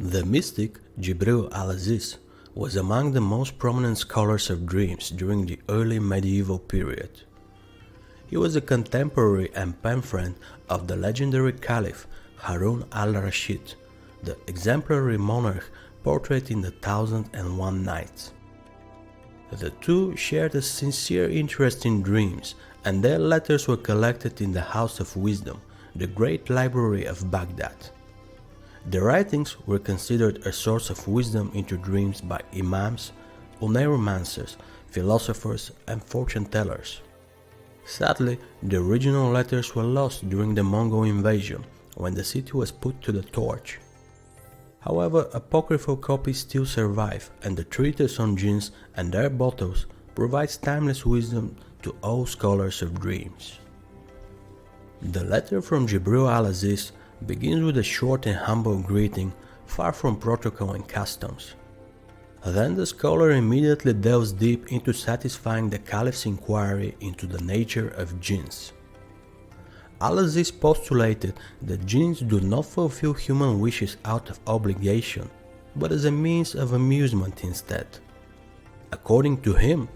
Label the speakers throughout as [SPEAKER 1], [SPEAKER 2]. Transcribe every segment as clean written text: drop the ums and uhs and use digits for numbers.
[SPEAKER 1] The mystic Jibril al-Aziz was among the most prominent scholars of dreams during the early medieval period. He was a contemporary and pen friend of the legendary Caliph Harun al-Rashid, the exemplary monarch portrayed in the 1001 Nights. The two shared a sincere interest in dreams, and their letters were collected in the House of Wisdom, the great library of Baghdad. The writings were considered a source of wisdom into dreams by imams, oneiromancers, philosophers, and fortune-tellers. Sadly, the original letters were lost during the Mongol invasion, when the city was put to the torch. However, apocryphal copies still survive, and the treatise on jinns and their bottles provides timeless wisdom to all scholars of dreams. The letter from Jibril al-Aziz begins with a short and humble greeting, far from protocol and customs. Then the scholar immediately delves deep into satisfying the Caliph's inquiry into the nature of jinns. Al-Aziz postulated that jinns do not fulfill human wishes out of obligation, but as a means of amusement instead. According to him,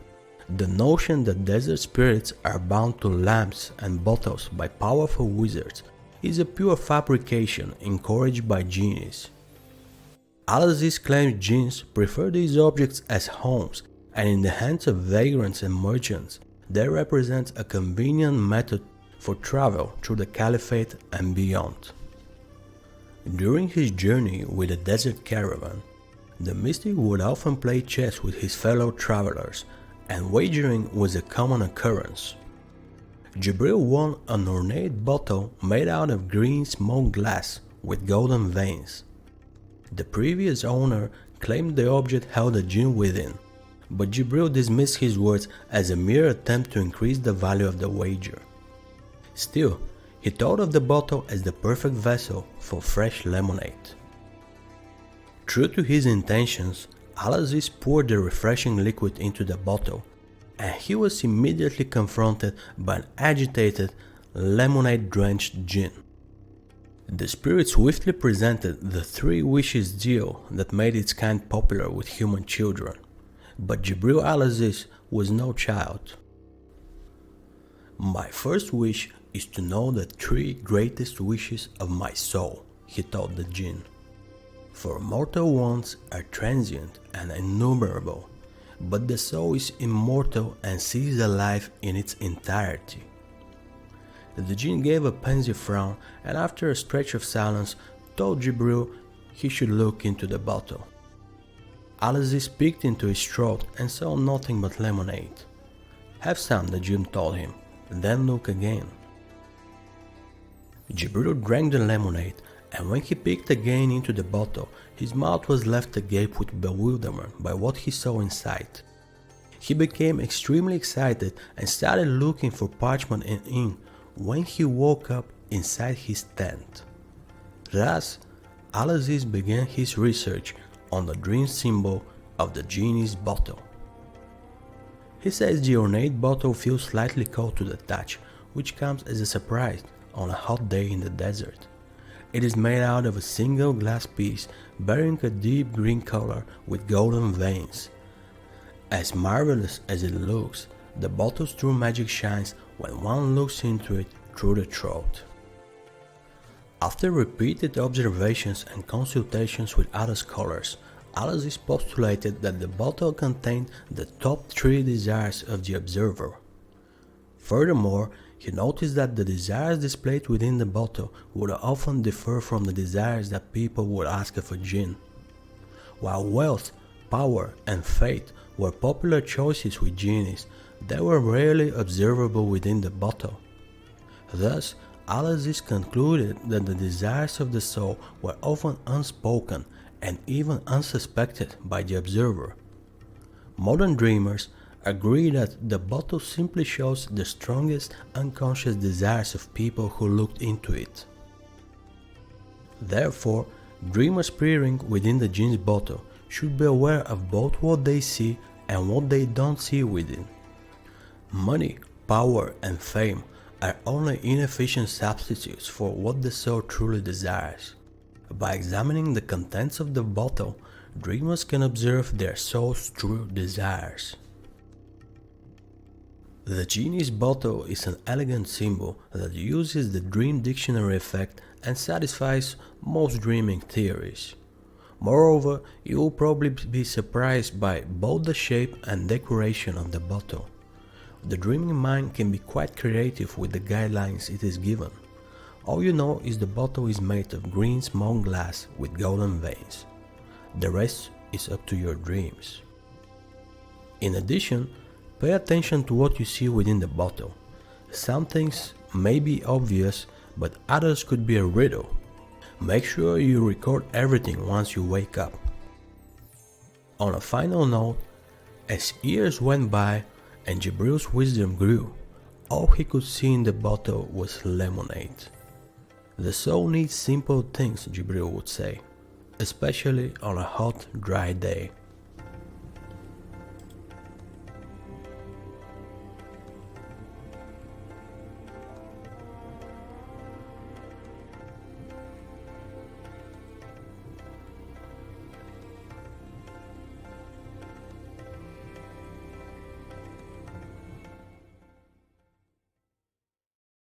[SPEAKER 1] the notion that desert spirits are bound to lamps and bottles by powerful wizards is a pure fabrication encouraged by genies. Al-Aziz claims jinns prefer these objects as homes, and in the hands of vagrants and merchants, they represent a convenient method for travel through the Caliphate and beyond. During his journey with the desert caravan, the mystic would often play chess with his fellow travelers, and wagering was a common occurrence. Jibril won an ornate bottle made out of green smoked glass with golden veins. The previous owner claimed the object held a jinn within, but Jibril dismissed his words as a mere attempt to increase the value of the wager. Still, he thought of the bottle as the perfect vessel for fresh lemonade. True to his intentions, Al-Aziz poured the refreshing liquid into the bottle, and he was immediately confronted by an agitated, lemonade-drenched jinn. The spirit swiftly presented the 3 wishes deal that made its kind popular with human children, but Jibril al-Aziz was no child. "My first wish is to know the 3 greatest wishes of my soul," he told the jinn. "For mortal wants are transient and innumerable, but the soul is immortal and sees the life in its entirety." The jinn gave a pensive frown, and after a stretch of silence told Jibril he should look into the bottle. Al-Aziz peeked into his throat and saw nothing but lemonade. "Have some," the jinn told him, "then look again." Jibril drank the lemonade, and when he peeked again into the bottle, his mouth was left agape with bewilderment by what he saw inside. He became extremely excited and started looking for parchment and ink when he woke up inside his tent. Thus, Al-Aziz began his research on the dream symbol of the genie's bottle. He says the ornate bottle feels slightly cold to the touch, which comes as a surprise on a hot day in the desert. It is made out of a single glass piece bearing a deep green color with golden veins. As marvelous as it looks, the bottle's true magic shines when one looks into it through the throat. After repeated observations and consultations with other scholars, Al-Aziz postulated that the bottle contained the top 3 desires of the observer. Furthermore, he noticed that the desires displayed within the bottle would often differ from the desires that people would ask of a jinn. While wealth, power, and faith were popular choices with genies, they were rarely observable within the bottle. Thus, Al-Aziz concluded that the desires of the soul were often unspoken and even unsuspected by the observer. Modern dreamers agree that the bottle simply shows the strongest unconscious desires of people who looked into it. Therefore, dreamers peering within the jinn's bottle should be aware of both what they see and what they don't see within. Money, power, and fame are only inefficient substitutes for what the soul truly desires. By examining the contents of the bottle, dreamers can observe their soul's true desires. The genie's bottle is an elegant symbol that uses the dream dictionary effect and satisfies most dreaming theories. Moreover, you will probably be surprised by both the shape and decoration of the bottle. The dreaming mind can be quite creative with the guidelines it is given. All you know is the bottle is made of green small glass with golden veins. The rest is up to your dreams. In addition, pay attention to what you see within the bottle. Some things may be obvious, but others could be a riddle. Make sure you record everything once you wake up. On a final note, as years went by and Jibril's wisdom grew, all he could see in the bottle was lemonade. The soul needs simple things, Jibril would say, especially on a hot, dry day.